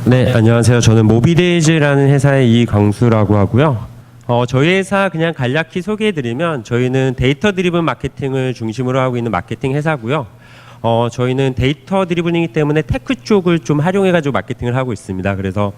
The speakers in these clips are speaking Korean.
네, 안녕하세요. 저는 모비데이즈라는 회사의 이광수라고 하고요. 저희 회사 그냥 간략히 소개해드리면 저희는 데이터 드리븐 마케팅을 중심으로 하고 있는 마케팅 회사고요. 저희는 데이터 드리븐이기 때문에 테크 쪽을 좀 활용해가지고 마케팅을 하고 있습니다. 그래서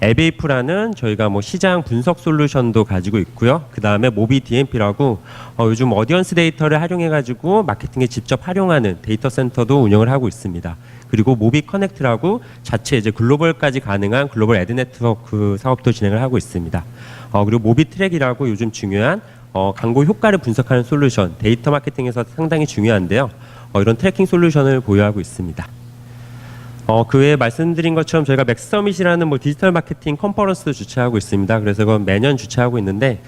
앱에이프라는 저희가 뭐 시장 분석 솔루션도 가지고 있고요. 그 다음에 모비 DMP라고 요즘 어디언스 데이터를 활용해가지고 마케팅에 직접 활용하는 데이터 센터도 운영을 하고 있습니다. 그리고 모비 커넥트라고 자체 이제 글로벌까지 가능한 글로벌 애드 네트워크 사업도 진행을 하고 있습니다. 그리고 모비 트랙이라고 요즘 중요한 광고 효과를 분석하는 솔루션, 데이터 마케팅에서 상당히 중요한데요. 이런 트래킹 솔루션을 보유하고 있습니다. 그 외에 말씀드린 것처럼 저희가 맥서밋이라는 뭐 디지털 마케팅 컨퍼런스도 주최하고 있습니다. 그래서 그건 매년 주최하고 있는데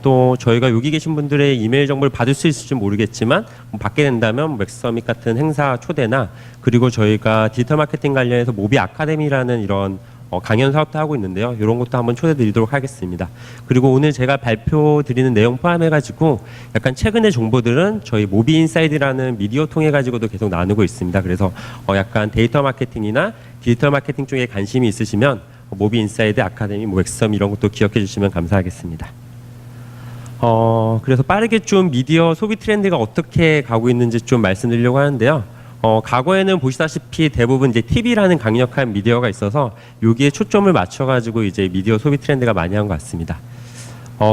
또 저희가 여기 계신 분들의 이메일 정보를 받을 수 있을지 모르겠지만 받게 된다면 맥서밋 같은 행사 초대나 그리고 저희가 디지털 마케팅 관련해서 모비 아카데미라는 이런 강연 사업도 하고 있는데요. 이런 것도 한번 초대 드리도록 하겠습니다. 그리고 오늘 제가 발표 드리는 내용 포함해가지고 약간 최근의 정보들은 저희 모비 인사이드라는 미디어 통해가지고도 계속 나누고 있습니다. 그래서 약간 데이터 마케팅이나 디지털 마케팅 쪽에 관심이 있으시면 모비 인사이드 아카데미, 맥섬 이런 것도 기억해 주시면 감사하겠습니다. 그래서 빠르게 좀 미디어 소비 트렌드가 어떻게 가고 있는지 좀 말씀드리려고 하는데요. 과거에는 보시다시피 대부분 이제 TV라는 강력한 미디어가 있어서 여기에 초점을 맞춰가지고 이제 미디어 소비 트렌드가 많이 한 것 같습니다.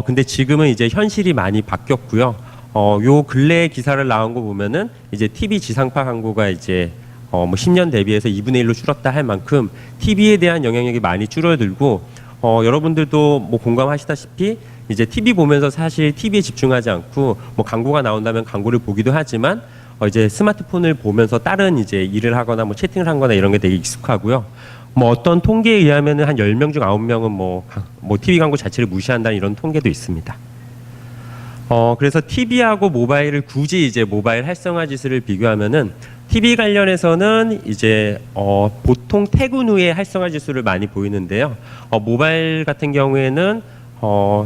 근데 지금은 이제 현실이 많이 바뀌었고요. 요 근래에 기사를 나온 거 보면은 이제 TV 지상파 광고가 이제 뭐 10년 대비해서 2분의 1로 줄었다 할 만큼 TV에 대한 영향력이 많이 줄어들고 여러분들도 뭐 공감하시다시피 이제 TV 보면서 사실 TV에 집중하지 않고 뭐 광고가 나온다면 광고를 보기도 하지만 이제 스마트폰을 보면서 다른 이제 일을 하거나 뭐 채팅을 하거나 이런 게 되게 익숙하고요. 뭐 어떤 통계에 의하면은 한 10명 중 9명은 뭐 TV 광고 자체를 무시한다는 이런 통계도 있습니다. 그래서 TV하고 모바일을 굳이 이제 모바일 활성화 지수를 비교하면은 TV 관련해서는 이제 보통 퇴근 후에 활성화 지수를 많이 보이는데요. 모바일 같은 경우에는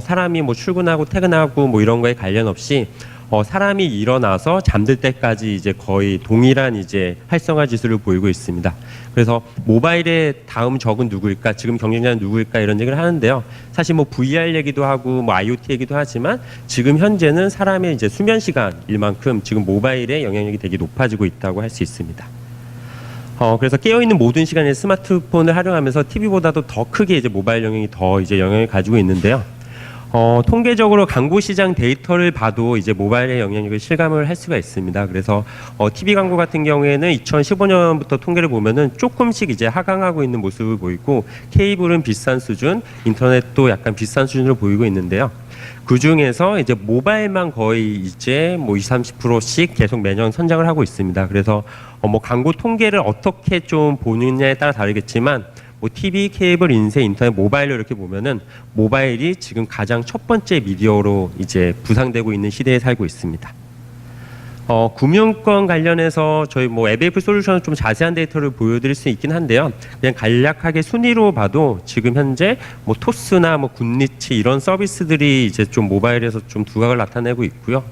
사람이 뭐 출근하고 퇴근하고 뭐 이런 거에 관련 없이 사람이 일어나서 잠들 때까지 이제 거의 동일한 이제 활성화 지수를 보이고 있습니다. 그래서 모바일의 다음 적은 누구일까, 지금 경쟁자는 누구일까 이런 얘기를 하는데요. 사실 뭐 VR 얘기도 하고 뭐 IoT 얘기도 하지만 지금 현재는 사람의 이제 수면 시간일 만큼 지금 모바일의 영향력이 되게 높아지고 있다고 할 수 있습니다. 그래서 깨어있는 모든 시간에 스마트폰을 활용하면서 TV보다도 더 크게 이제 모바일 영향이 더 이제 영향을 가지고 있는데요. 통계적으로 광고 시장 데이터를 봐도 이제 모바일의 영향력을 실감을 할 수가 있습니다. 그래서 TV 광고 같은 경우에는 2015년부터 통계를 보면은 조금씩 이제 하강하고 있는 모습을 보이고 케이블은 비싼 수준, 인터넷도 약간 비싼 수준으로 보이고 있는데요. 그 중에서 이제 모바일만 거의 이제 뭐 20-30%씩 계속 매년 선장을 하고 있습니다. 그래서 뭐 광고 통계를 어떻게 좀 보느냐에 따라 다르겠지만 뭐 TV, 케이블, 인쇄, 인터넷, 모바일로 이렇게 보면은 모바일이 지금 가장 첫 번째 미디어로 이제 부상되고 있는 시대에 살고 있습니다. 금융권 관련해서 저희 뭐 앱에이프 솔루션은 좀 자세한 데이터를 보여드릴 수 있긴 한데요. 그냥 간략하게 순위로 봐도 지금 현재 뭐 토스나 뭐 굿리치 이런 서비스들이 이제 좀 모바일에서 좀 두각을 나타내고 있고요.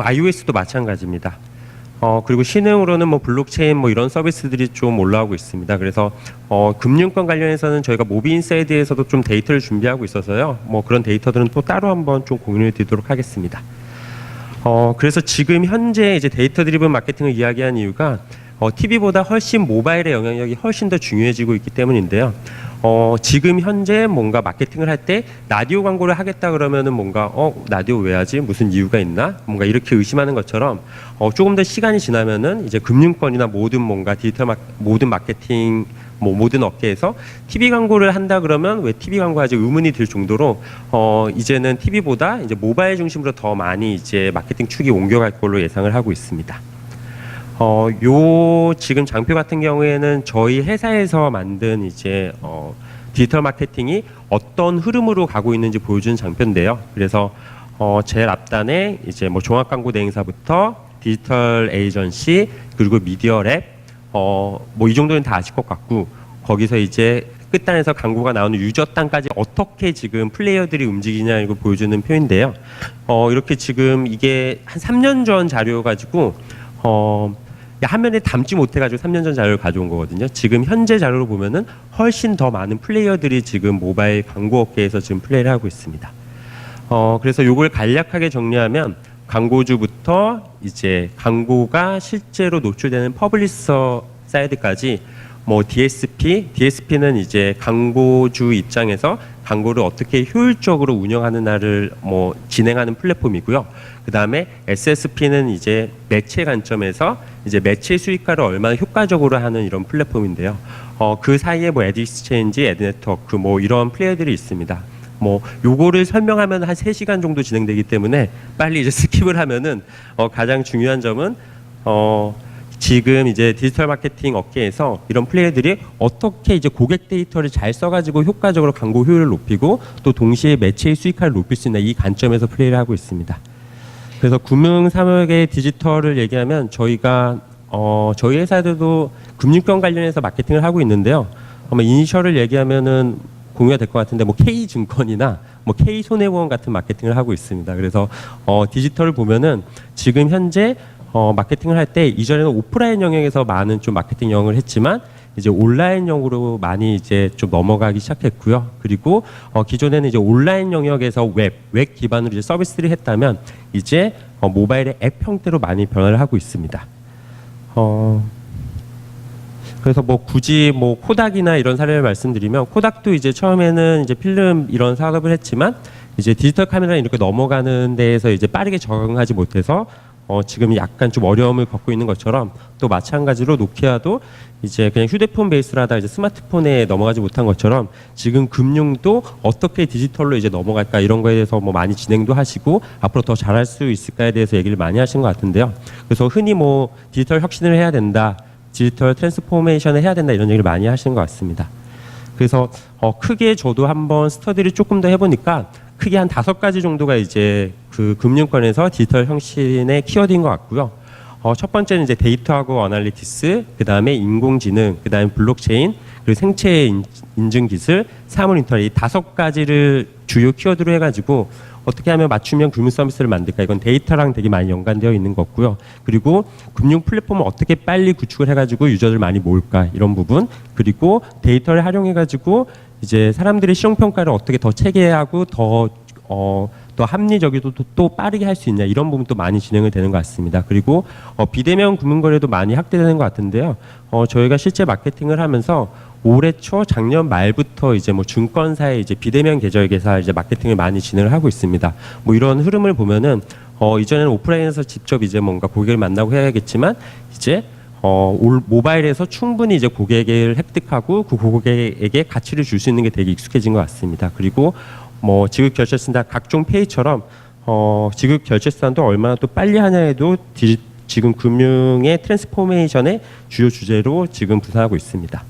iOS도 마찬가지입니다. 그리고 신흥으로는 뭐 블록체인 뭐 이런 서비스들이 좀 올라오고 있습니다. 그래서 금융권 관련해서는 저희가 모비인사이드에서도 좀 데이터를 준비하고 있어서요. 뭐 그런 데이터들은 또 따로 한번 좀 공유해 드리도록 하겠습니다. 그래서 지금 현재 이제 데이터 드리븐 마케팅을 이야기한 이유가 TV보다 훨씬 모바일의 영향력이 훨씬 더 중요해지고 있기 때문인데요. 지금 현재 뭔가 마케팅을 할 때 라디오 광고를 하겠다 그러면은 뭔가 라디오 왜 하지? 무슨 이유가 있나? 뭔가 이렇게 의심하는 것처럼 조금 더 시간이 지나면은 이제 금융권이나 모든 뭔가 모든 마케팅 모든 업계에서 TV 광고를 한다 그러면 왜 TV 광고 하지 의문이 들 정도로 이제는 TV보다 이제 모바일 중심으로 더 많이 이제 마케팅 축이 옮겨갈 걸로 예상을 하고 있습니다. 요 지금 장표 같은 경우에는 저희 회사에서 만든 이제 디지털 마케팅이 어떤 흐름으로 가고 있는지 보여주는 장표인데요. 그래서 제일 앞단에 이제 뭐 종합 광고 대행사부터 디지털 에이전시 그리고 미디어 랩 뭐 이 정도는 다 아실 것 같고 거기서 이제 끝단에서 광고가 나오는 유저 단까지 어떻게 지금 플레이어들이 움직이냐 이거 보여주는 표인데요. 이렇게 지금 이게 한 3년 전 자료 가지고 화면에 담지 못해가지고 3년 전 자료를 가져온 거거든요. 지금 현재 자료로 보면은 훨씬 더 많은 플레이어들이 지금 모바일 광고 업계에서 지금 플레이를 하고 있습니다. 그래서 요걸 간략하게 정리하면 광고주부터 이제 광고가 실제로 노출되는 퍼블리셔 사이드까지 뭐 DSP는 이제 광고주 입장에서 광고를 어떻게 효율적으로 운영하는 날을 뭐 진행하는 플랫폼이고요. 그 다음에 SSP는 이제 매체 관점에서 이제 매체 수익화를 얼마나 효과적으로 하는 이런 플랫폼인데요. 그 사이에 뭐 애드익스체인지, 애드네트워크 뭐 이런 플레이어들이 있습니다. 뭐 요거를 설명하면 한 3시간 정도 진행되기 때문에 빨리 이제 스킵을 하면은 가장 중요한 점은 지금 이제 디지털 마케팅 업계에서 이런 플레이어들이 어떻게 이제 고객 데이터를 잘 써가지고 효과적으로 광고 효율을 높이고 또 동시에 매체의 수익화를 높일 수 있는 이 관점에서 플레이를 하고 있습니다. 그래서 금융 산업의 디지털을 얘기하면 저희가 저희 회사들도 금융권 관련해서 마케팅을 하고 있는데요. 이니셜을 얘기하면은 공유가 될 것 같은데 뭐 K증권이나 뭐 K손해보험 같은 마케팅을 하고 있습니다. 그래서 디지털을 보면은 지금 현재 마케팅을 할 때 이전에는 오프라인 영역에서 많은 좀 마케팅 영역을 했지만 이제 온라인형으로 많이 이제 좀 넘어가기 시작했고요. 그리고 기존에는 이제 온라인 영역에서 웹 기반으로 이제 서비스를 했다면 이제 모바일의 앱 형태로 많이 변화를 하고 있습니다. 그래서 뭐 굳이 뭐 코닥이나 이런 사례를 말씀드리면 코닥도 이제 처음에는 이제 필름 이런 사업을 했지만 이제 디지털 카메라 이렇게 넘어가는 데에서 이제 빠르게 적응하지 못해서 지금 약간 좀 어려움을 겪고 있는 것처럼 또 마찬가지로 노키아도 이제 그냥 휴대폰 베이스로 하다가 이제 스마트폰에 넘어가지 못한 것처럼 지금 금융도 어떻게 디지털로 이제 넘어갈까 이런 거에 대해서 뭐 많이 진행도 하시고 앞으로 더 잘할 수 있을까에 대해서 얘기를 많이 하신 것 같은데요. 그래서 흔히 뭐 디지털 혁신을 해야 된다, 디지털 트랜스포메이션을 해야 된다 이런 얘기를 많이 하시는 것 같습니다. 그래서 크게 저도 한번 스터디를 조금 더 해보니까 크게 한 5가지 정도가 이제 그 금융권에서 디지털 혁신의 키워드인 것 같고요. 첫 번째는 이제 데이터하고 어널리티스, 그 다음에 인공지능, 그 다음에 블록체인, 그리고 생체 인증 기술, 사물 인터넷 이 5가지를 주요 키워드로 해가지고 어떻게 하면 맞춤형 금융 서비스를 만들까? 이건 데이터랑 되게 많이 연관되어 있는 거고요. 그리고 금융 플랫폼을 어떻게 빨리 구축을 해가지고 유저들 많이 모을까? 이런 부분. 그리고 데이터를 활용해가지고 이제 사람들의 시용 평가를 어떻게 더 체계하고 더 합리적이고 또 빠르게 할 수 있냐 이런 부분도 많이 진행이 되는 것 같습니다. 그리고 비대면 금융거래도 많이 확대되는 것 같은데요. 저희가 실제 마케팅을 하면서 올해 초 작년 말부터 이제 뭐 증권사의 이제 비대면 계절 개사 이제 마케팅을 많이 진행을 하고 있습니다. 뭐 이런 흐름을 보면은 이전에는 오프라인에서 직접 이제 뭔가 고객을 만나고 해야겠지만 이제 모바일에서 충분히 이제 고객을 획득하고 그 고객에게 가치를 줄 수 있는 게 되게 익숙해진 것 같습니다. 그리고 뭐 지급 결제 수단 각종 페이처럼 지급 결제 수단도 얼마나 또 빨리 하냐에도 지금 금융의 트랜스포메이션의 주요 주제로 지금 부상하고 있습니다.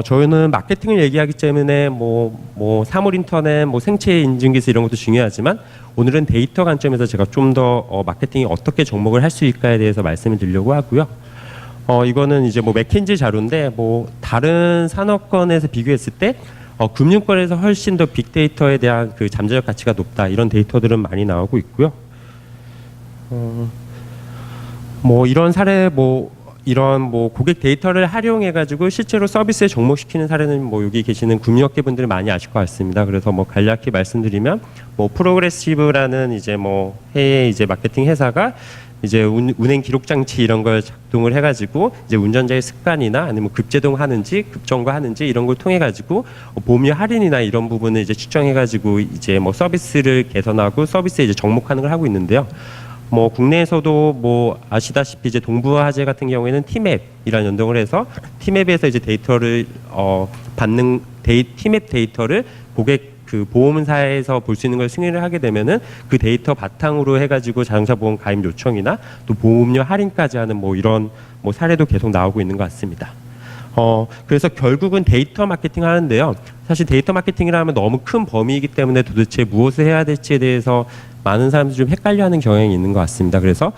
저희는 마케팅을 얘기하기 때문에 뭐 사물 인터넷, 뭐 생체 인증 기술 이런 것도 중요하지만 오늘은 데이터 관점에서 제가 좀 더 마케팅이 어떻게 접목을 할 수 있을까에 대해서 말씀을 드리려고 하고요. 이거는 이제 뭐 맥킨지 자료인데 뭐 다른 산업권에서 비교했을 때 금융권에서 훨씬 더 빅데이터에 대한 그 잠재적 가치가 높다 이런 데이터들은 많이 나오고 있고요. 뭐 이런 사례 이런 고객 데이터를 활용해 가지고 실제로 서비스에 접목시키는 사례는 뭐 여기 계시는 금융업계 분들이 많이 아실 것 같습니다. 그래서 뭐 간략히 말씀드리면 뭐 프로그레시브라는 이제 뭐 해외 이제 마케팅 회사가 이제 운행 기록 장치 이런 걸 작동을 해가지고 이제 운전자의 습관이나 아니면 급제동하는지 급정거하는지 이런 걸 통해 가지고 보험료 할인이나 이런 부분을 이제 추정해가지고 이제 뭐 서비스를 개선하고 서비스에 이제 접목하는 걸 하고 있는데요. 뭐 국내에서도 뭐 아시다시피 이제 동부화재 같은 경우에는 티맵이라는 연동을 해서 티맵에서 이제 데이터를 받는 티맵 데이터를 고객 그 보험사에서 볼 수 있는 걸 승인을 하게 되면은 그 데이터 바탕으로 해가지고 자동차 보험 가입 요청이나 또 보험료 할인까지 하는 뭐 이런 뭐 사례도 계속 나오고 있는 것 같습니다. 그래서 결국은 데이터 마케팅 하는데요. 사실 데이터 마케팅이라 면 너무 큰 범위이기 때문에 도대체 무엇을 해야 될지에 대해서 많은 사람들이 좀 헷갈려하는 경향이 있는 것 같습니다. 그래서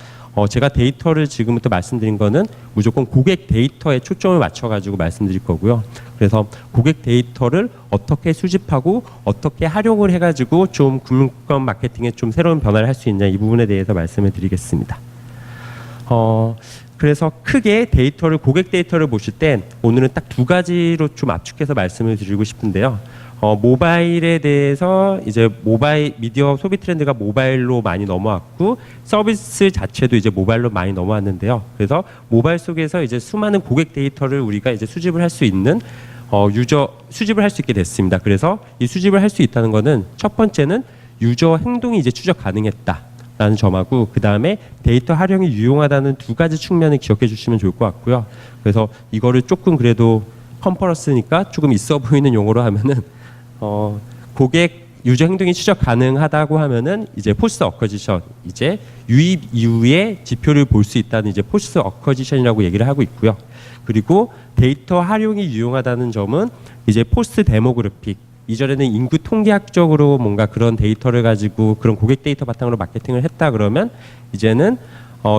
제가 데이터를 지금부터 말씀드린 거는 무조건 고객 데이터에 초점을 맞춰가지고 말씀드릴 거고요. 그래서 고객 데이터를 어떻게 수집하고 어떻게 활용을 해가지고 좀 금융권 마케팅에 좀 새로운 변화를 할 수 있냐 이 부분에 대해서 말씀을 드리겠습니다. 그래서 크게 데이터를 고객 데이터를 보실 때 오늘은 딱 두 가지로 좀 압축해서 말씀을 드리고 싶은데요. 모바일에 대해서 이제 모바일 미디어 소비 트렌드가 모바일로 많이 넘어왔고 서비스 자체도 이제 모바일로 많이 넘어왔는데요. 그래서 모바일 속에서 이제 수많은 고객 데이터를 우리가 이제 수집을 할 수 있는 수집을 할 수 있게 됐습니다. 그래서 이 수집을 할 수 있다는 거는 첫 번째는 유저 행동이 이제 추적 가능했다라는 점하고 그 다음에 데이터 활용이 유용하다는 두 가지 측면을 기억해 주시면 좋을 것 같고요. 그래서 이거를 조금 그래도 컴퍼러스니까 조금 있어 보이는 용어로 하면은 고객 유저 행동이 추적 가능하다고 하면은 이제 포스트 어커지션, 이제 유입 이후에 지표를 볼 수 있다는 이제 포스트 어커지션이라고 얘기를 하고 있고요. 그리고 데이터 활용이 유용하다는 점은 이제 포스트 데모그래픽, 이전에는 인구 통계학적으로 뭔가 그런 데이터를 가지고 그런 고객 데이터 바탕으로 마케팅을 했다 그러면 이제는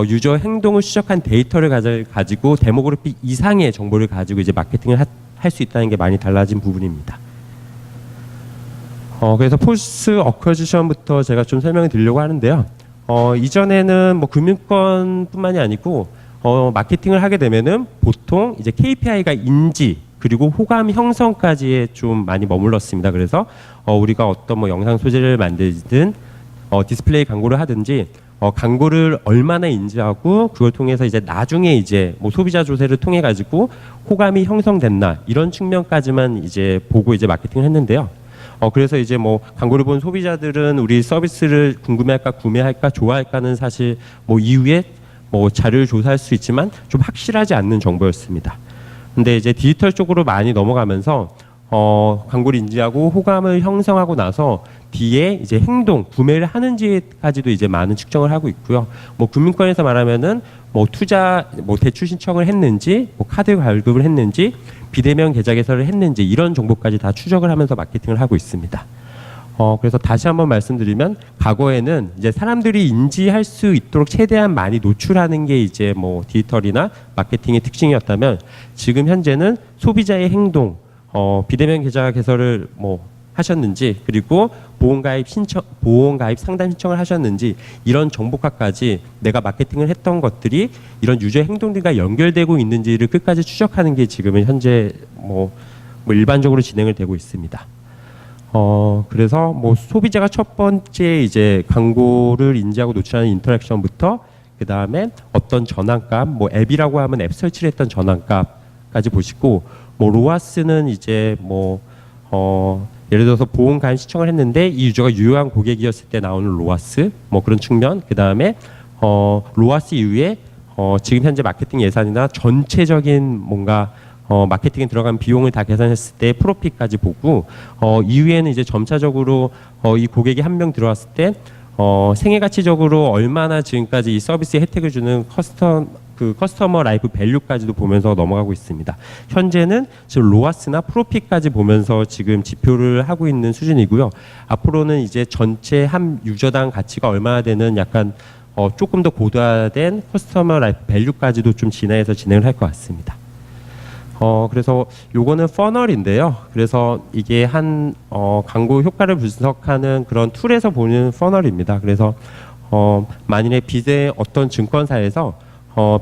유저 행동을 추적한 데이터를 가지고 데모그래픽 이상의 정보를 가지고 이제 마케팅을 할 수 있다는 게 많이 달라진 부분입니다. 그래서 포스트 어커지션부터 제가 좀 설명을 드리려고 하는데요. 이전에는 뭐 금융권뿐만이 아니고 마케팅을 하게 되면은 보통 이제 KPI가 인지 그리고 호감 형성까지에 좀 많이 머물렀습니다. 그래서 우리가 어떤 뭐 영상 소재를 만들든 디스플레이 광고를 하든지 광고를 얼마나 인지하고 그걸 통해서 이제 나중에 이제 뭐 소비자 조사를 통해 가지고 호감이 형성됐나 이런 측면까지만 이제 보고 이제 마케팅을 했는데요. 그래서 이제 뭐 광고를 본 소비자들은 우리 서비스를 궁금해할까 구매할까 좋아할까는 사실 뭐 이후에 뭐 자료를 조사할 수 있지만 좀 확실하지 않는 정보였습니다. 근데 이제 디지털 쪽으로 많이 넘어가면서 광고를 인지하고 호감을 형성하고 나서 뒤에 이제 행동, 구매를 하는지까지도 이제 많은 측정을 하고 있고요. 뭐 금융권에서 말하면은 뭐 투자, 뭐 대출 신청을 했는지, 뭐 카드 발급을 했는지, 비대면 계좌 개설을 했는지 이런 정보까지 다 추적을 하면서 마케팅을 하고 있습니다. 그래서 다시 한번 말씀드리면 과거에는 이제 사람들이 인지할 수 있도록 최대한 많이 노출하는 게 이제 뭐 디지털이나 마케팅의 특징이었다면 지금 현재는 소비자의 행동, 비대면 계좌 개설을 뭐 하셨는지 그리고 보험가입 상담 신청을 하셨는지 이런 정보까지 내가 마케팅을 했던 것들이 이런 유저 행동들과 연결되고 있는지를 끝까지 추적하는 게 지금은 현재 뭐 일반적으로 진행을 되고 있습니다. 그래서 뭐 소비자가 첫 번째 이제 광고를 인지하고 노출하는 인터랙션부터 그 다음에 어떤 전환값, 뭐 앱이라고 하면 앱 설치를 했던 전환값까지 보시고 뭐 로아스는 이제 뭐 예를 들어서 보험 가입 신청을 했는데 이 유저가 유효한 고객이었을 때 나오는 로아스 뭐 그런 측면 그 다음에 로아스 이후에 지금 현재 마케팅 예산이나 전체적인 뭔가 마케팅에 들어간 비용을 다 계산했을 때 프로핏까지 보고 이후에는 이제 점차적으로 이 고객이 한 명 들어왔을 때 생애 가치적으로 얼마나 지금까지 이 서비스에 혜택을 주는 커스터머 라이프 밸류까지도 보면서 넘어가고 있습니다. 현재는 지금 로아스나 프로핏까지 보면서 지금 지표를 하고 있는 수준이고요. 앞으로는 이제 전체 한 유저당 가치가 얼마나 되는 약간 조금 더 고도화된 커스터머 라이프 밸류까지도 좀 진화해서 진행을 할 것 같습니다. 그래서 요거는 퍼널인데요. 그래서 이게 한 광고 효과를 분석하는 그런 툴에서 보는 퍼널입니다. 그래서 만일에 어떤 증권사에서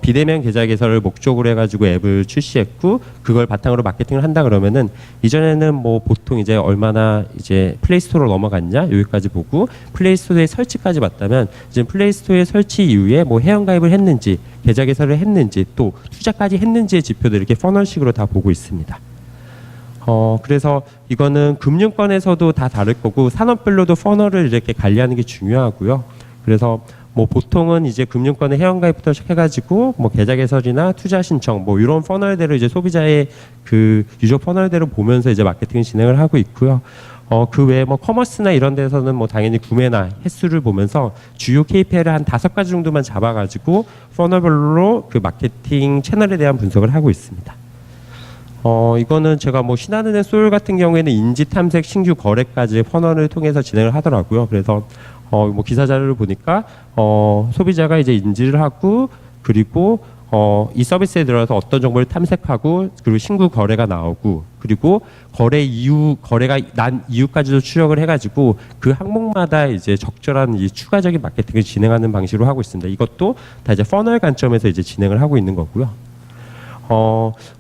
비대면 계좌 개설을 목적으로 해가지고 앱을 출시했고 그걸 바탕으로 마케팅을 한다 그러면은 이전에는 뭐 보통 이제 얼마나 이제 플레이스토어로 넘어갔냐 여기까지 보고 플레이스토어에 설치까지 봤다면 이제 플레이스토어에 설치 이후에 뭐 회원가입을 했는지 계좌 개설을 했는지 또 투자까지 했는지의 지표들 이렇게 퍼널식으로 다 보고 있습니다. 그래서 이거는 금융권에서도 다 다를 거고 산업별로도 퍼널을 이렇게 관리하는 게 중요하고요. 그래서 뭐 보통은 이제 금융권의 회원가입부터 시작해가지고 뭐 계좌 개설이나 투자 신청 뭐 이런 퍼널대로 이제 소비자의 그 유저 퍼널대로 보면서 이제 마케팅 진행을 하고 있고요. 그 외에 뭐 커머스나 이런 데서는 뭐 당연히 구매나 횟수를 보면서 주요 KPI를 한 5가지 정도만 잡아가지고 퍼널별로 그 마케팅 채널에 대한 분석을 하고 있습니다. 이거는 제가 뭐 신한은행 소율 같은 경우에는 인지 탐색 신규 거래까지 퍼널을 통해서 진행을 하더라고요. 그래서 뭐 기사 자료를 보니까 소비자가 이제 인지를 하고 그리고 이 서비스에 들어가서 어떤 정보를 탐색하고 그리고 신규 거래가 나오고 그리고 거래가 난 이유까지도 추적을 해가지고 그 항목마다 이제 적절한 이 추가적인 마케팅을 진행하는 방식으로 하고 있습니다. 이것도 다 이제 퍼널 관점에서 이제 진행을 하고 있는 거고요.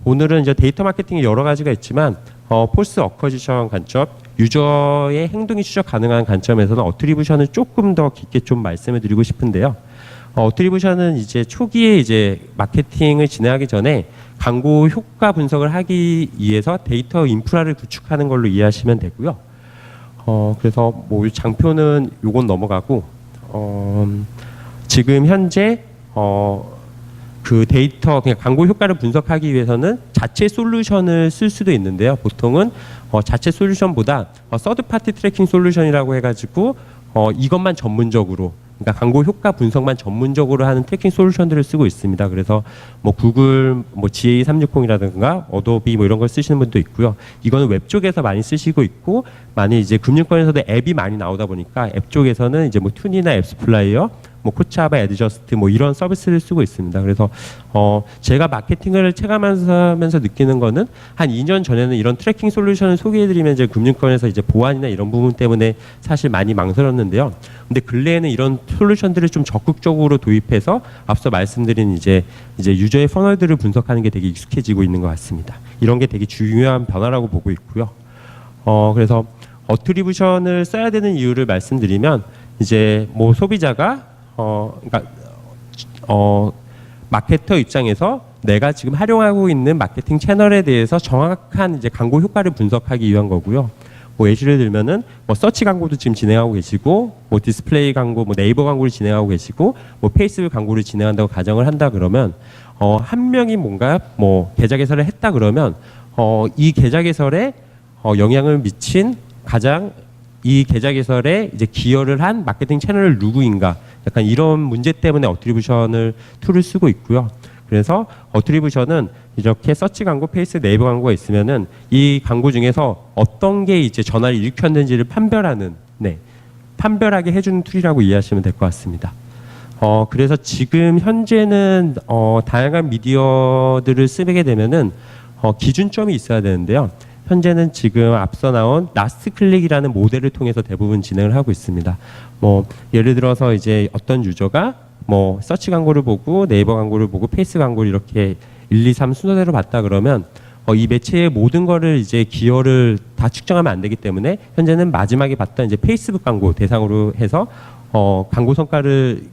오늘은 이제 데이터 마케팅이 여러 가지가 있지만 포스트 어커지션 관점, 유저의 행동이 추적 가능한 관점에서는 어트리뷰션을 조금 더 깊게 좀 말씀을 드리고 싶은데요. 어트리뷰션은 이제 초기에 이제 마케팅을 진행하기 전에 광고 효과 분석을 하기 위해서 데이터 인프라를 구축하는 걸로 이해하시면 되고요. 그래서 뭐 장표는 요건 넘어가고 지금 현재 그 데이터 그냥 광고 효과를 분석하기 위해서는 자체 솔루션을 쓸 수도 있는데요. 보통은 자체 솔루션보다 서드 파티 트래킹 솔루션이라고 해가지고 이것만 전문적으로 그러니까 광고 효과 분석만 전문적으로 하는 트래킹 솔루션들을 쓰고 있습니다. 그래서 뭐 구글 뭐 GA360이라든가 어도비 뭐 이런 걸 쓰시는 분도 있고요. 이거는 웹 쪽에서 많이 쓰시고 있고 많이 이제 금융권에서도 앱이 많이 나오다 보니까 앱 쪽에서는 이제 뭐 툰이나 앱스플라이어 뭐 코치아바, 애드저스트 뭐 이런 서비스를 쓰고 있습니다. 그래서 제가 마케팅을 체감하면서 느끼는 거는 한 2년 전에는 이런 트래킹 솔루션을 소개해드리면 이제 금융권에서 이제 보안이나 이런 부분 때문에 사실 많이 망설였는데요. 근데 근래에는 이런 솔루션들을 좀 적극적으로 도입해서 앞서 말씀드린 이제 유저의 퍼널들을 분석하는 게 되게 익숙해지고 있는 것 같습니다. 이런 게 되게 중요한 변화라고 보고 있고요. 그래서 어트리뷰션을 써야 되는 이유를 말씀드리면 이제 뭐 소비자가 그러니까 마케터 입장에서 내가 지금 활용하고 있는 마케팅 채널에 대해서 정확한 이제 광고 효과를 분석하기 위한 거고요. 뭐 예시를 들면은 뭐 서치 광고도 지금 진행하고 계시고, 뭐 디스플레이 광고, 뭐 네이버 광고를 진행하고 계시고, 뭐 페이스북 광고를 진행한다고 가정을 한다 그러면 한 명이 뭔가 뭐 계좌 개설을 했다 그러면 이 계좌 개설에 영향을 미친 가장 이 계좌 개설에 이제 기여를 한 마케팅 채널을 누구인가 약간 이런 문제 때문에 어트리뷰션을 툴을 쓰고 있고요. 그래서 어트리뷰션은 이렇게 서치 광고, 페이스, 네이버 광고가 있으면은 이 광고 중에서 어떤 게 이제 전화를 일으켰는지를 판별하게 해주는 툴이라고 이해하시면 될 것 같습니다. 그래서 지금 현재는 다양한 미디어들을 쓰게 되면은 기준점이 있어야 되는데요. 현재는 지금 앞서 나온 라스트 클릭이라는 모델을 통해서 대부분 진행을 하고 있습니다. 뭐 예를 들어서 이제 어떤 유저가 뭐 서치 광고를 보고 네이버 광고를 보고 페이스 광고를 이렇게 1, 2, 3 순서대로 봤다 그러면 이 매체의 모든 거를 이제 기여를 다 측정하면 안 되기 때문에 현재는 마지막에 봤던 이제 페이스북 광고 대상으로 해서 광고 성과를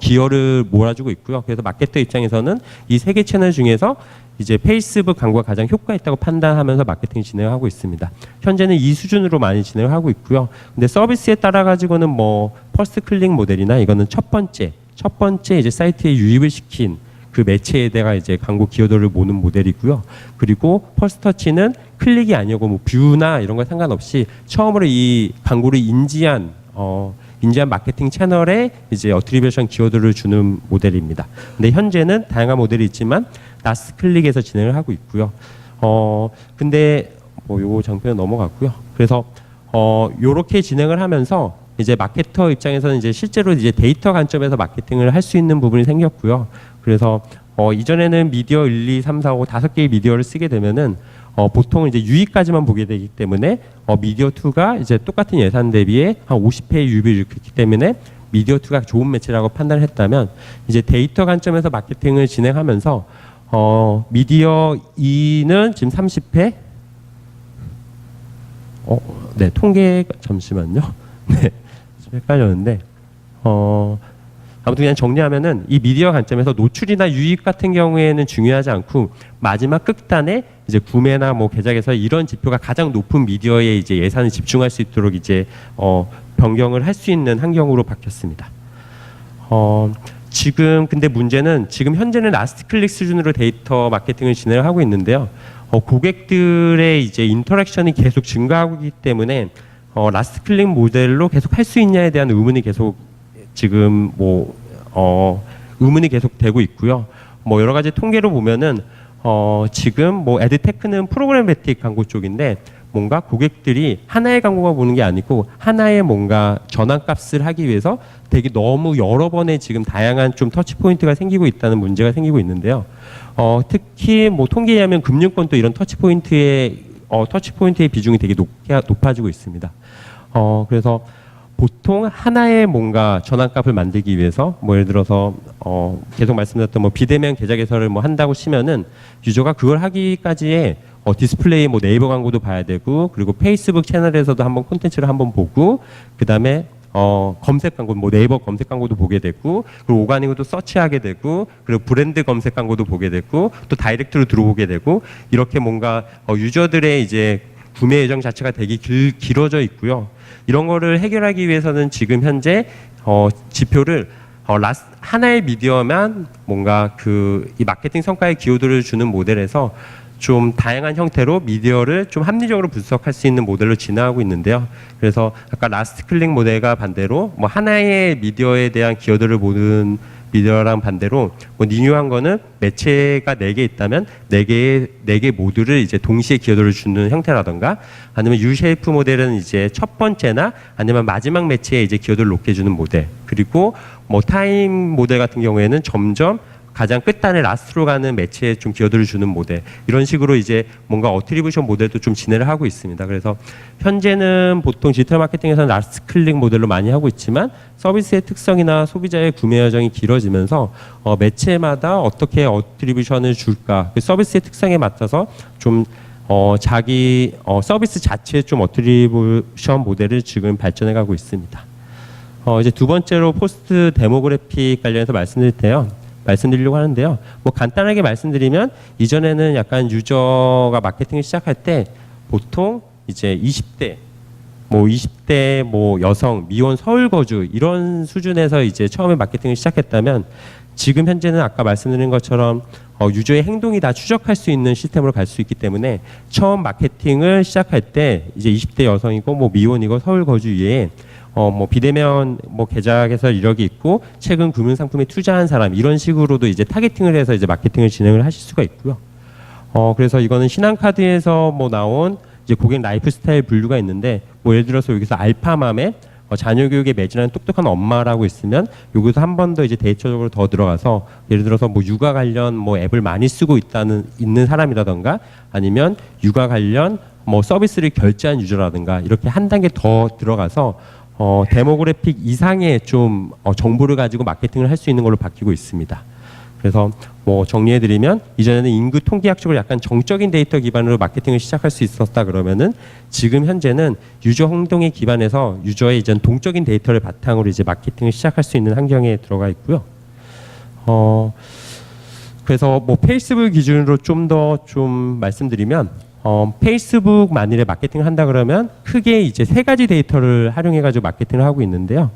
기여를 몰아주고 있고요. 그래서 마케터 입장에서는 이 세 개 채널 중에서 이제 페이스북 광고가 가장 효과 있다고 판단하면서 마케팅 진행하고 있습니다. 현재는 이 수준으로 많이 진행하고 있고요. 근데 서비스에 따라 가지고는 뭐 퍼스트 클릭 모델이나 이거는 첫 번째 이제 사이트에 유입을 시킨 그 매체에 대한 이제 광고 기여도를 모는 모델이고요. 그리고 퍼스트 터치는 클릭이 아니고 뭐 뷰나 이런 거 상관없이 처음으로 이 광고를 인지한 마케팅 채널에 이제 어트리뷰션 기여도를 주는 모델입니다. 근데 현재는 다양한 모델이 있지만 라스트 클릭에서 진행을 하고 있고요. 근데 뭐 요거 장표는 넘어갔고요. 그래서 요렇게 진행을 하면서 이제 마케터 입장에서는 이제 실제로 이제 데이터 관점에서 마케팅을 할 수 있는 부분이 생겼고요. 그래서 이전에는 미디어 1, 2, 3, 4, 5 5개의 미디어를 쓰게 되면은 보통 이제 유입까지만 보게 되기 때문에 미디어 2가 이제 똑같은 예산 대비에 한 50회의 유입을 일으켰기 때문에 미디어 2가 좋은 매체라고 판단을 했다면 이제 데이터 관점에서 마케팅을 진행하면서 미디어 2는 지금 30회 네, 통계 잠시만요. 네, 좀 헷갈렸는데 아무튼 그냥 정리하면은 이 미디어 관점에서 노출이나 유입 같은 경우에는 중요하지 않고 마지막 끝단에 이제 구매나 뭐 계좌 개설 이런 지표가 가장 높은 미디어에 이제 예산을 집중할 수 있도록 이제 변경을 할 수 있는 환경으로 바뀌었습니다. 지금 근데 문제는 지금 현재는 라스트 클릭 수준으로 데이터 마케팅을 진행을 하고 있는데요. 고객들의 이제 인터랙션이 계속 증가하고 있기 때문에 라스트 클릭 모델로 계속 할 수 있냐에 대한 의문이 계속 지금 뭐 의문이 계속 되고 있고요. 뭐 여러 가지 통계로 보면은 지금 뭐 에드테크는 프로그래매틱 광고 쪽인데 뭔가 고객들이 하나의 광고가 보는 게 아니고 하나의 뭔가 전환값을 하기 위해서 되게 너무 여러 번의 지금 다양한 좀 터치 포인트가 생기고 있다는 문제가 생기고 있는데요. 특히 뭐 통계에 의하면 금융권도 이런 터치 포인트의 비중이 되게 높아지고 있습니다. 그래서 보통 하나의 뭔가 전환값을 만들기 위해서 뭐 예를 들어서 계속 말씀드렸던 뭐 비대면 계좌 개설을 뭐 한다고 치면은 유저가 그걸 하기까지의 디스플레이 뭐 네이버 광고도 봐야 되고 그리고 페이스북 채널에서도 한번 콘텐츠를 한번 보고 그다음에 검색 광고 뭐 네이버 검색 광고도 보게 되고 그리고 오가닉으로 서치하게 되고 그리고 브랜드 검색 광고도 보게 되고 또 다이렉트로 들어오게 되고 이렇게 뭔가 유저들의 이제 구매 예정 자체가 되게 길어져 있고요. 이런 거를 해결하기 위해서는 지금 현재 지표를 하나의 미디어만 뭔가 이 마케팅 성과의 기여도를 주는 모델에서 좀 다양한 형태로 미디어를 좀 합리적으로 분석할 수 있는 모델로 진화하고 있는데요. 그래서 아까 라스트 클릭 모델과 반대로 뭐 하나의 미디어에 대한 기여도를 보는 미디어랑 반대로 뭐 리뉴한 거는 매체가 4개 있다면 4개 모두를 이제 동시에 기여도를 주는 형태라던가 아니면 U-쉐이프 모델은 이제 첫 번째나 아니면 마지막 매체에 이제 기여도를 높게 주는 모델 그리고 뭐 타임 모델 같은 경우에는 점점 가장 끝단에 라스트로 가는 매체에 좀 기여도를 주는 모델 이런 식으로 이제 뭔가 어트리뷰션 모델도 좀 진행을 하고 있습니다. 그래서 현재는 보통 디지털 마케팅에서는 라스트 클릭 모델로 많이 하고 있지만 서비스의 특성이나 소비자의 구매 여정이 길어지면서 매체마다 어떻게 어트리뷰션을 줄까 그 서비스의 특성에 맞춰서 좀 자기 서비스 자체의 좀 어트리뷰션 모델을 지금 발전해 가고 있습니다. 이제 두 번째로 포스트 데모그래픽 관련해서 말씀드리려고 하는데요. 뭐 간단하게 말씀드리면 이전에는 약간 유저가 마케팅을 시작할 때 보통 이제 20대 뭐 여성, 미혼, 서울 거주 이런 수준에서 이제 처음에 마케팅을 시작했다면 지금 현재는 아까 말씀드린 것처럼 유저의 행동이 다 추적할 수 있는 시스템으로 갈 수 있기 때문에 처음 마케팅을 시작할 때 이제 20대 여성이고 뭐 미혼이고 서울 거주 이외에 뭐 비대면 뭐 계좌 개설 이력이 있고 최근 금융 상품에 투자한 사람 이런 식으로도 이제 타겟팅을 해서 이제 마케팅을 진행을 하실 수가 있고요. 그래서 이거는 신한카드에서 뭐 나온 이제 고객 라이프 스타일 분류가 있는데 뭐 예를 들어서 여기서 알파맘에 자녀 교육에 매진하는 똑똑한 엄마라고 있으면 여기서 한 번 더 이제 데이터적으로 더 들어가서 예를 들어서 뭐 육아 관련 뭐 앱을 많이 쓰고 있는 사람이라던가 아니면 육아 관련 뭐 서비스를 결제한 유저라든가 이렇게 한 단계 더 들어가서 데모그래픽 이상의 좀 정보를 가지고 마케팅을 할 수 있는 걸로 바뀌고 있습니다. 그래서 뭐 정리해드리면 이전에는 인구 통계학적으로 약간 정적인 데이터 기반으로 마케팅을 시작할 수 있었다 그러면은 지금 현재는 유저 행동에 기반해서 유저의 이전 동적인 데이터를 바탕으로 이제 마케팅을 시작할 수 있는 환경에 들어가 있고요. 그래서 뭐 페이스북 기준으로 좀 더 말씀드리면 페이스북 만일에 마케팅을 한다 그러면 크게 이제 3가지 데이터를 활용해 가지고 마케팅을 하고 있는데요.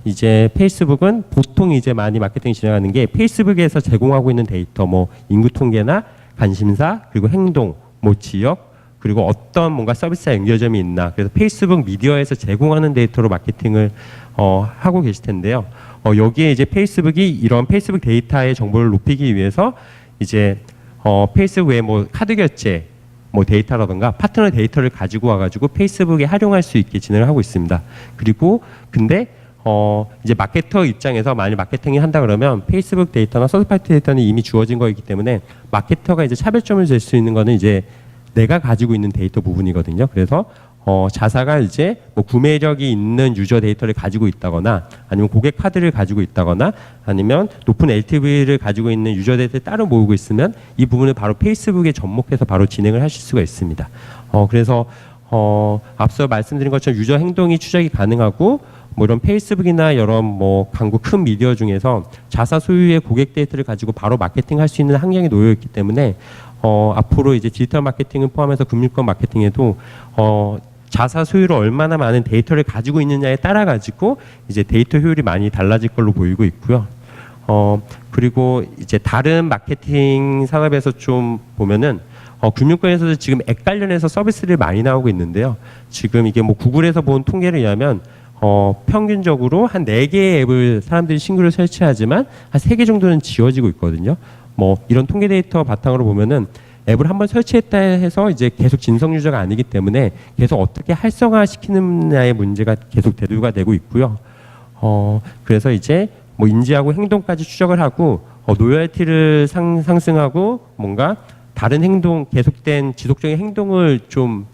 이제 페이스북은 보통 이제 많이 마케팅이 진행하는 게 페이스북에서 제공하고 있는 데이터 뭐 인구 통계나 관심사 그리고 행동 뭐 지역 그리고 어떤 뭔가 서비스와 연결점이 있나 그래서 페이스북 미디어에서 제공하는 데이터로 마케팅을 하고 계실 텐데요. 여기에 이제 페이스북이 이런 페이스북 데이터의 정보를 높이기 위해서 이제 페이스북 외에 뭐 카드 결제 뭐 데이터라든가 파트너 데이터를 가지고 와가지고 페이스북에 활용할 수 있게 진행을 하고 있습니다. 그리고 근데 이제 마케터 입장에서 만약 마케팅을 한다 그러면 페이스북 데이터나 서드파티 데이터는 이미 주어진 거이기 때문에 마케터가 이제 차별점을 줄 수 있는 거는 이제 내가 가지고 있는 데이터 부분이거든요. 그래서 자사가 이제 뭐 구매력이 있는 유저 데이터를 가지고 있다거나 아니면 고객 카드를 가지고 있다거나 아니면 높은 LTV를 가지고 있는 유저 데이터를 따로 모으고 있으면 이 부분을 바로 페이스북에 접목해서 바로 진행을 하실 수가 있습니다. 그래서 앞서 말씀드린 것처럼 유저 행동이 추적이 가능하고 뭐 이런 페이스북이나 이런 뭐 광고 큰 미디어 중에서 자사 소유의 고객 데이터를 가지고 바로 마케팅할 수 있는 환경이 놓여 있기 때문에 앞으로 이제 디지털 마케팅을 포함해서 금융권 마케팅에도 자사 소유로 얼마나 많은 데이터를 가지고 있느냐에 따라 가지고 이제 데이터 효율이 많이 달라질 걸로 보이고 있고요. 그리고 이제 다른 마케팅 산업에서 좀 보면은 금융권에서도 지금 앱 관련해서 서비스를 많이 나오고 있는데요. 지금 이게 뭐 구글에서 본 통계를 의하면 평균적으로 한 4개의 앱을 사람들이 신규로 설치하지만 한 3개 정도는 지워지고 있거든요. 뭐 이런 통계 데이터 바탕으로 보면은 앱을 한번 설치했다 해서 이제 계속 진성 유저가 아니기 때문에 계속 어떻게 활성화시키느냐의 문제가 계속 대두가 되고 있고요. 그래서 이제 뭐 인지하고 행동까지 추적을 하고 로열티를 상승하고 뭔가 다른 행동, 계속된 지속적인 행동을 좀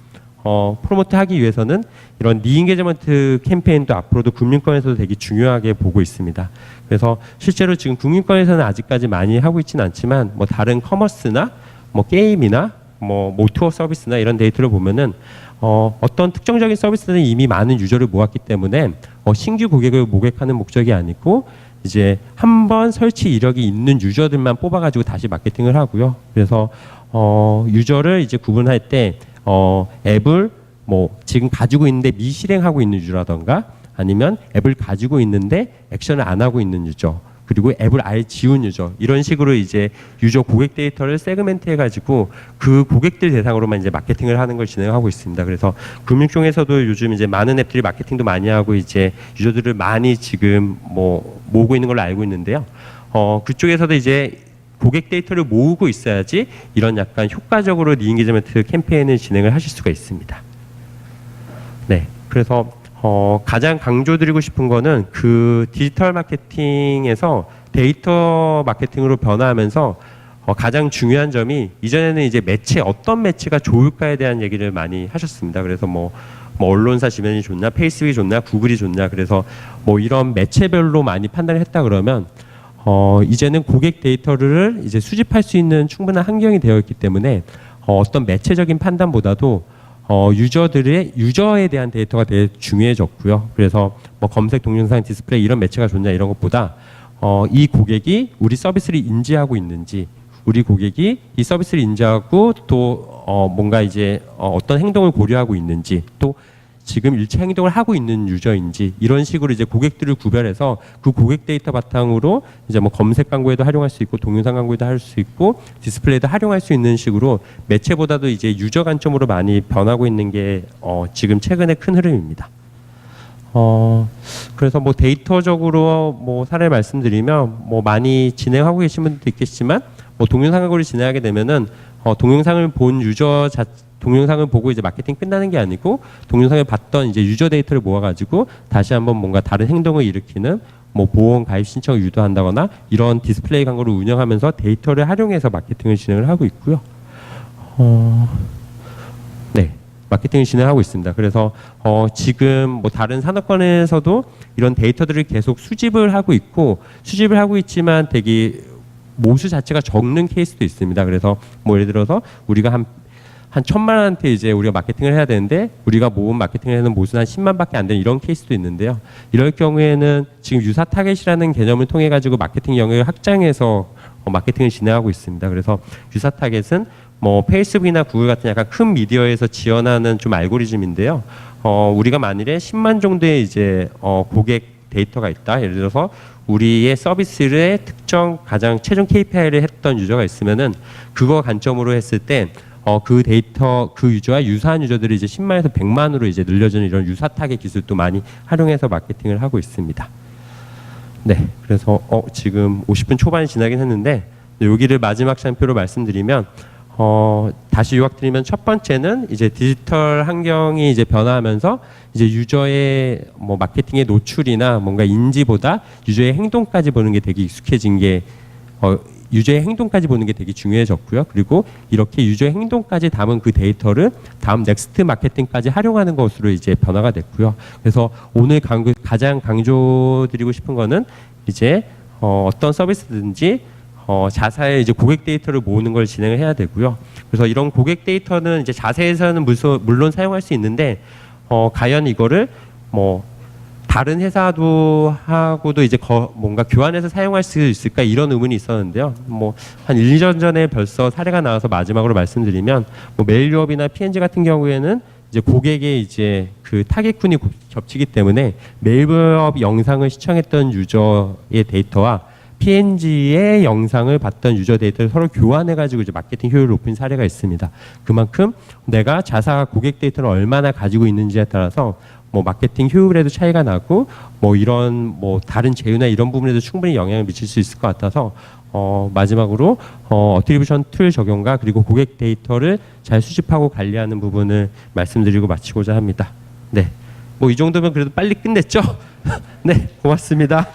프로모트하기 위해서는 이런 리인게이지먼트 캠페인도 앞으로도 금융권에서도 되게 중요하게 보고 있습니다. 그래서 실제로 지금 금융권에서는 아직까지 많이 하고 있지는 않지만 뭐 다른 커머스나 뭐 게임이나 뭐 모투어 서비스나 이런 데이터를 보면은 어떤 특정적인 서비스는 이미 많은 유저를 모았기 때문에 신규 고객을 모객하는 목적이 아니고 이제 한번 설치 이력이 있는 유저들만 뽑아가지고 다시 마케팅을 하고요. 그래서 유저를 이제 구분할 때 앱을 뭐 지금 가지고 있는데 미실행하고 있는 유저라던가 아니면 앱을 가지고 있는데 액션을 안 하고 있는 유저, 그리고 앱을 아예 지운 유저, 이런 식으로 이제 유저 고객 데이터를 세그멘트 해가지고 그 고객들 대상으로만 이제 마케팅을 하는 걸 진행하고 있습니다. 그래서 금융 쪽에서도 요즘 이제 많은 앱들이 마케팅도 많이 하고 이제 유저들을 많이 지금 뭐 모으고 있는 걸로 알고 있는데요. 그쪽에서도 이제 고객 데이터를 모으고 있어야지 이런 약간 효과적으로 리인게이지먼트 캠페인을 진행을 하실 수가 있습니다. 네, 그래서 가장 강조드리고 싶은 거는 그 디지털 마케팅에서 데이터 마케팅으로 변화하면서 가장 중요한 점이, 이전에는 이제 매체, 어떤 매체가 좋을까에 대한 얘기를 많이 하셨습니다. 그래서 뭐 언론사 지면이 좋나, 페이스북이 좋나, 구글이 좋나, 그래서 뭐 이런 매체별로 많이 판단을 했다 그러면 이제는 고객 데이터를 이제 수집할 수 있는 충분한 환경이 되어 있기 때문에 어떤 매체적인 판단보다도 유저에 대한 데이터가 되게 중요해졌고요. 그래서 뭐 검색, 동영상, 디스플레이 이런 매체가 좋냐 이런 것보다 이 고객이 우리 서비스를 인지하고 있는지, 우리 고객이 이 서비스를 인지하고 또 뭔가 이제 어떤 행동을 고려하고 있는지, 또 지금 일체 행동을 하고 있는 유저인지, 이런 식으로 이제 고객들을 구별해서 그 고객 데이터 바탕으로 이제 뭐 검색 광고에도 활용할 수 있고 동영상 광고에도 할 수 있고 디스플레이도 활용할 수 있는 식으로 매체보다도 이제 유저 관점으로 많이 변하고 있는 게 지금 최근의 큰 흐름입니다. 그래서 뭐 데이터적으로 뭐 사례를 말씀드리면 뭐 많이 진행하고 계신 분도 있겠지만 뭐 동영상 광고를 진행하게 되면은 동영상을 본 동영상을 보고 이제 마케팅 끝나는 게 아니고 동영상을 봤던 이제 유저 데이터를 모아가지고 다시 한번 뭔가 다른 행동을 일으키는 뭐 보험 가입 신청을 유도한다거나 이런 디스플레이 광고를 운영하면서 데이터를 활용해서 마케팅을 진행을 하고 있고요. 네, 마케팅을 진행하고 있습니다. 그래서 지금 뭐 다른 산업권에서도 이런 데이터들을 계속 수집을 하고 있지만 되게 모수 자체가 적는 케이스도 있습니다. 그래서 뭐 예를 들어서 우리가 한 1,000만한테 이제 우리가 마케팅을 해야 되는데 우리가 모은 마케팅을 하는 모수는 한 10만밖에 안 되는 이런 케이스도 있는데요. 이럴 경우에는 지금 유사 타겟이라는 개념을 통해 가지고 마케팅 영역을 확장해서 마케팅을 진행하고 있습니다. 그래서 유사 타겟은 뭐 페이스북이나 구글 같은 약간 큰 미디어에서 지원하는 좀 알고리즘인데요. 우리가 만일에 10만 정도의 이제 고객 데이터가 있다. 예를 들어서 우리의 서비스의 특정 가장 최종 KPI를 했던 유저가 있으면은 그거 관점으로 했을 때 그 데이터, 그 유저와 유사한 유저들이 이제 10만에서 100만으로 이제 늘려주는 이런 유사 타겟 기술도 많이 활용해서 마케팅을 하고 있습니다. 네, 그래서 지금 50분 초반이 지나긴 했는데 여기를 마지막 장표로 말씀드리면 다시 요약드리면 첫 번째는 이제 디지털 환경이 이제 변화하면서 이제 유저의 뭐 마케팅의 노출이나 뭔가 인지보다 유저의 행동까지 보는 게 되게 익숙해진 게 유저의 행동까지 보는 게 되게 중요해졌고요. 그리고 이렇게 유저의 행동까지 담은 그 데이터를 다음 넥스트 마케팅까지 활용하는 것으로 이제 변화가 됐고요. 그래서 오늘 가장 강조드리고 싶은 거는 이제 어떤 서비스든지 자사의 이제 고객 데이터를 모으는 걸 진행을 해야 되고요. 그래서 이런 고객 데이터는 이제 자사에서는 물론 사용할 수 있는데 과연 이거를 뭐 다른 회사도 하고도 이제 뭔가 교환해서 사용할 수 있을까 이런 의문이 있었는데요. 뭐 한 1, 2년 전에 벌써 사례가 나와서 마지막으로 말씀드리면 뭐 메일유업이나 P&G 같은 경우에는 이제 고객의 이제 그 타겟군이 겹치기 때문에 메일유업 영상을 시청했던 유저의 데이터와 P&G의 영상을 봤던 유저 데이터를 서로 교환해가지고 이제 마케팅 효율을 높인 사례가 있습니다. 그만큼 내가 자사 고객 데이터를 얼마나 가지고 있는지에 따라서 뭐 마케팅 효율에도 차이가 나고 뭐 이런 뭐 다른 제휴나 이런 부분에도 충분히 영향을 미칠 수 있을 것 같아서 마지막으로 어트리뷰션 툴 적용과 그리고 고객 데이터를 잘 수집하고 관리하는 부분을 말씀드리고 마치고자 합니다. 네, 뭐 이 정도면 그래도 빨리 끝냈죠? 네, 고맙습니다.